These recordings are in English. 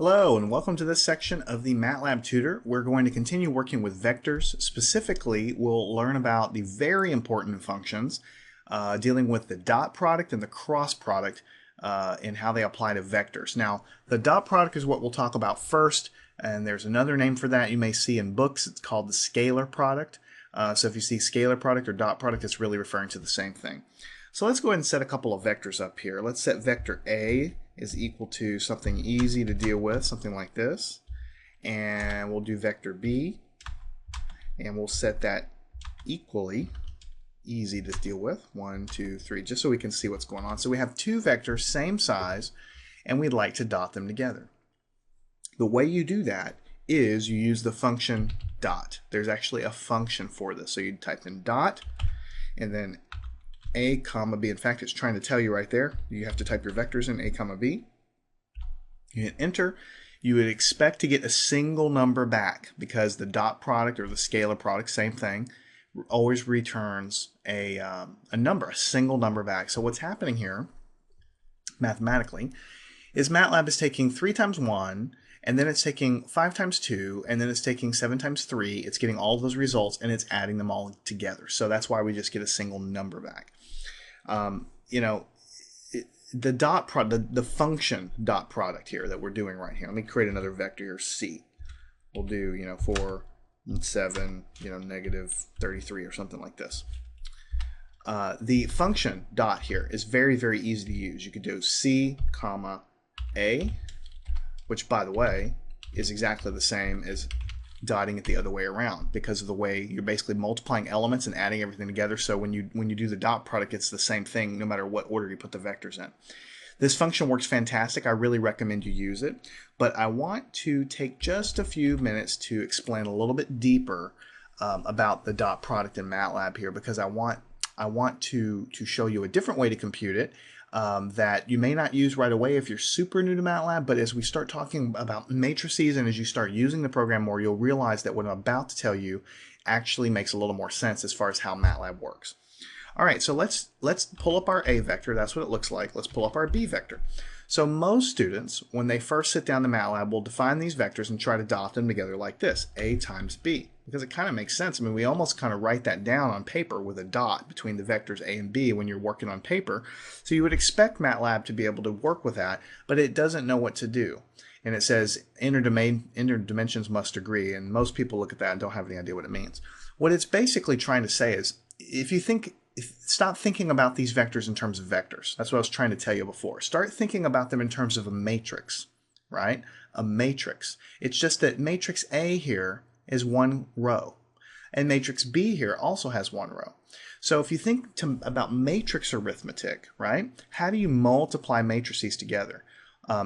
Hello and welcome to this section of the Matlab tutor. We're going to continue working with vectors. Specifically, we'll learn about the very important functions dealing with the dot product and the cross product and how they apply to vectors. Now, the dot product is what we'll talk about first, and there's another name for that you may see in books. It's called the scalar product. So if you see scalar product or dot product, it's really referring to the same thing. So let's go ahead and set a couple of vectors up here. Let's set vector A is equal to something easy to deal with, something like this. And we'll do vector B, and we'll set that equally easy to deal with. 1, 2, 3, just so we can see what's going on. So we have two vectors, same size, and we'd like to dot them together. The way you do that is you use the function dot. There's actually a function for this. So you type in dot, and then A comma B. In fact, it's trying to tell you right there. You have to type your vectors in A comma B. You hit enter. You would expect to get a single number back because the dot product or the scalar product, same thing, always returns a number, a single number back. So what's happening here mathematically is MATLAB is taking 3 times 1, and then it's taking 5 times 2, and then it's taking 7 times 3. It's getting all of those results, and it's adding them all together. So that's why we just get a single number back. The dot product, the function dot product here that we're doing right here. Let me create another vector here, C. We'll do, 4, 7, negative 33 or something like this. The function dot here is very, very easy to use. You could do C, comma, A, which, by the way, is exactly the same as dotting it the other way around because of the way you're basically multiplying elements and adding everything together. So when you do the dot product, it's the same thing no matter what order you put the vectors in. This function works fantastic. I really recommend you use it. But I want to take just a few minutes to explain a little bit deeper about the dot product in MATLAB here, because I want to show you a different way to compute it that you may not use right away if you're super new to MATLAB, but as we start talking about matrices and as you start using the program more, you'll realize that what I'm about to tell you actually makes a little more sense as far as how MATLAB works. All right, so let's pull up our A vector. That's what it looks like. Let's pull up our B vector. So most students, when they first sit down to MATLAB, will define these vectors and try to dot them together like this, A times B, because it kind of makes sense. I mean, we almost kind of write that down on paper with a dot between the vectors A and B when you're working on paper. So you would expect MATLAB to be able to work with that, but it doesn't know what to do. And it says inner dimensions must agree, and most people look at that and don't have any idea what it means. What it's basically trying to say is, stop thinking about these vectors in terms of vectors. That's what I was trying to tell you before. Start thinking about them in terms of a matrix, right? A matrix. It's just that matrix A here is one row, and matrix B here also has one row. So if you think about matrix arithmetic, right? How do you multiply matrices together?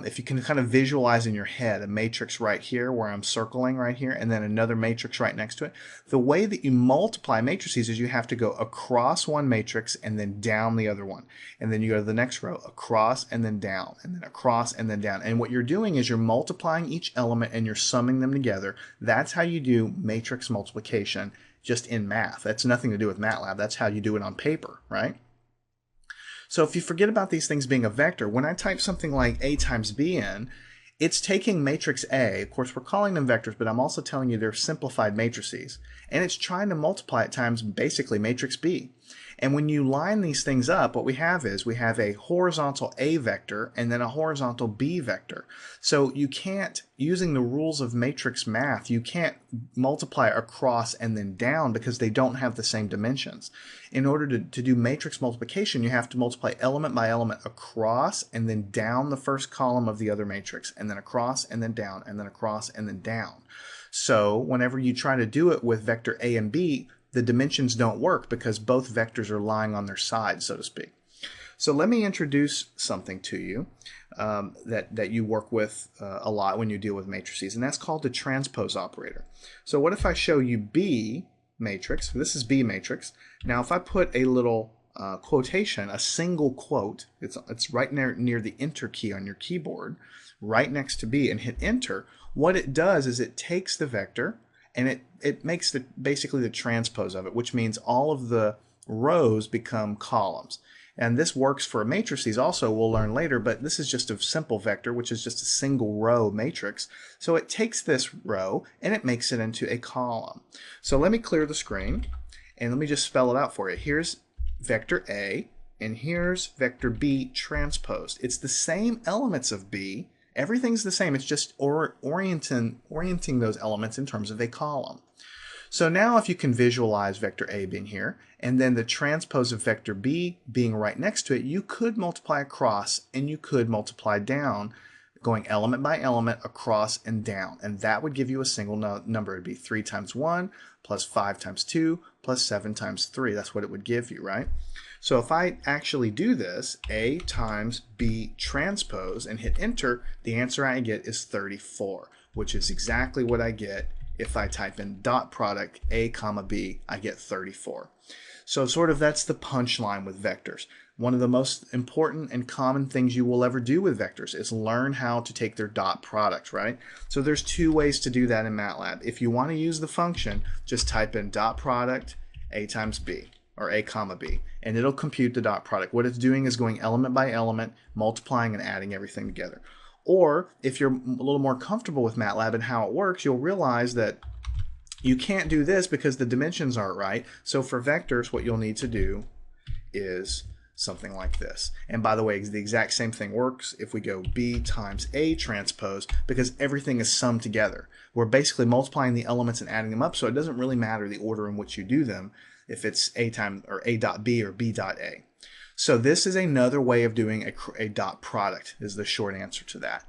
If you can kind of visualize in your head a matrix right here where I'm circling right here and then another matrix right next to it, the way that you multiply matrices is you have to go across one matrix and then down the other one. And then you go to the next row, across and then down, and then across and then down. And what you're doing is you're multiplying each element and you're summing them together. That's how you do matrix multiplication just in math. That's nothing to do with MATLAB. That's how you do it on paper, right? So if you forget about these things being a vector, when I type something like A times B in, it's taking matrix A. Of course, we're calling them vectors, but I'm also telling you they're simplified matrices. And it's trying to multiply it times basically matrix B. And when you line these things up, what we have is we have a horizontal A vector and then a horizontal B vector. So you can't, using the rules of matrix math, you can't multiply across and then down because they don't have the same dimensions. In order to do matrix multiplication, you have to multiply element by element across and then down the first column of the other matrix, and then across and then down, and then across and then down. So whenever you try to do it with vector A and B, the dimensions don't work because both vectors are lying on their sides, so to speak. So let me introduce something to you that you work with a lot when you deal with matrices, and that's called the transpose operator. So what if I show you B matrix? This is B matrix. Now if I put a little quotation, a single quote, it's right near the enter key on your keyboard, right next to B, and hit enter, what it does is it takes the vector and it makes basically the transpose of it, which means all of the rows become columns. And this works for matrices also, we'll learn later, but this is just a simple vector, which is just a single row matrix. So it takes this row and it makes it into a column. So let me clear the screen and let me just spell it out for you. Here's vector A and here's vector B transposed. It's the same elements of B. Everything's the same. It's just orienting those elements in terms of a column. So now if you can visualize vector A being here, and then the transpose of vector B being right next to it, you could multiply across and you could multiply down, going element by element across and down. And that would give you a single number. It would be 3 times 1 plus 5 times 2 plus 7 times 3. That's what it would give you, right? So if I actually do this, A times B transpose, and hit enter, the answer I get is 34, which is exactly what I get if I type in dot product A comma B. I get 34. So sort of that's the punchline with vectors. One of the most important and common things you will ever do with vectors is learn how to take their dot product, right? So there's two ways to do that in MATLAB. If you want to use the function, just type in dot product A times B, or A comma B, and it'll compute the dot product. What it's doing is going element by element, multiplying and adding everything together. Or if you're a little more comfortable with MATLAB and how it works, you'll realize that you can't do this because the dimensions aren't right. So for vectors, what you'll need to do is something like this. And by the way, the exact same thing works if we go B times A transpose, because everything is summed together. We're basically multiplying the elements and adding them up, so it doesn't really matter the order in which you do them, if it's A times or A dot B or B dot A. So this is another way of doing a dot product, is the short answer to that.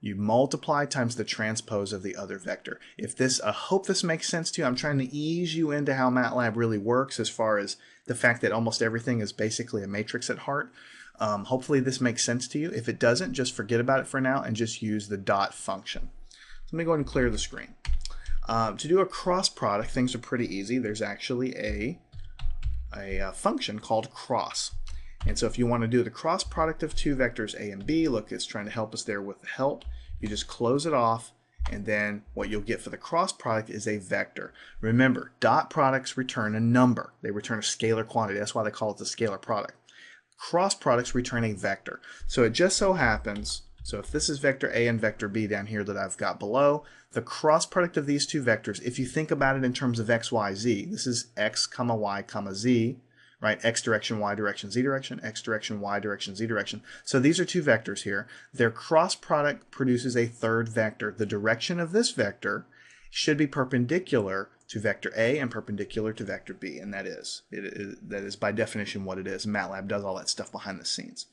You multiply times the transpose of the other vector. I hope this makes sense to you. I'm trying to ease you into how MATLAB really works as far as the fact that almost everything is basically a matrix at heart. Hopefully this makes sense to you. If it doesn't, just forget about it for now and just use the dot function. So let me go ahead and clear the screen. To do a cross product, things are pretty easy. There's actually a function called cross. And so if you want to do the cross product of two vectors A and B, look, it's trying to help us there with the help. You just close it off, and then what you'll get for the cross product is a vector. Remember, dot products return a number. They return a scalar quantity. That's why they call it the scalar product. Cross products return a vector. So it just so happens, so if this is vector A and vector B down here that I've got below, the cross product of these two vectors, if you think about it in terms of x, y, z, this is x, comma, y, comma, z, right? X direction, y direction, z direction, x direction, y direction, z direction. So these are two vectors here. Their cross product produces a third vector. The direction of this vector should be perpendicular to vector A and perpendicular to vector B, and that is by definition what it is. MATLAB does all that stuff behind the scenes.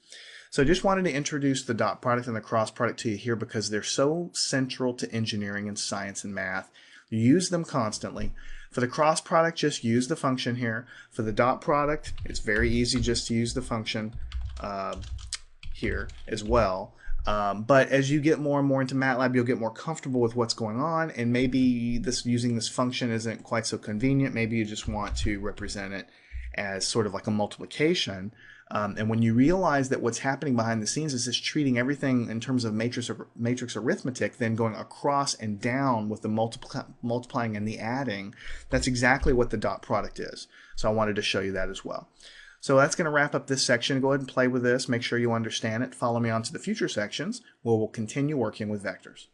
So I just wanted to introduce the dot product and the cross product to you here because they're so central to engineering and science and math. You use them constantly. For the cross product, just use the function here. For the dot product, it's very easy just to use the function here as well. But as you get more and more into MATLAB, you'll get more comfortable with what's going on, and maybe using this function isn't quite so convenient. Maybe you just want to represent it as sort of like a multiplication. And when you realize that what's happening behind the scenes is just treating everything in terms of matrix arithmetic, then going across and down with the multiplying and the adding, that's exactly what the dot product is. So I wanted to show you that as well. So that's going to wrap up this section. Go ahead and play with this. Make sure you understand it. Follow me on to the future sections where we'll continue working with vectors.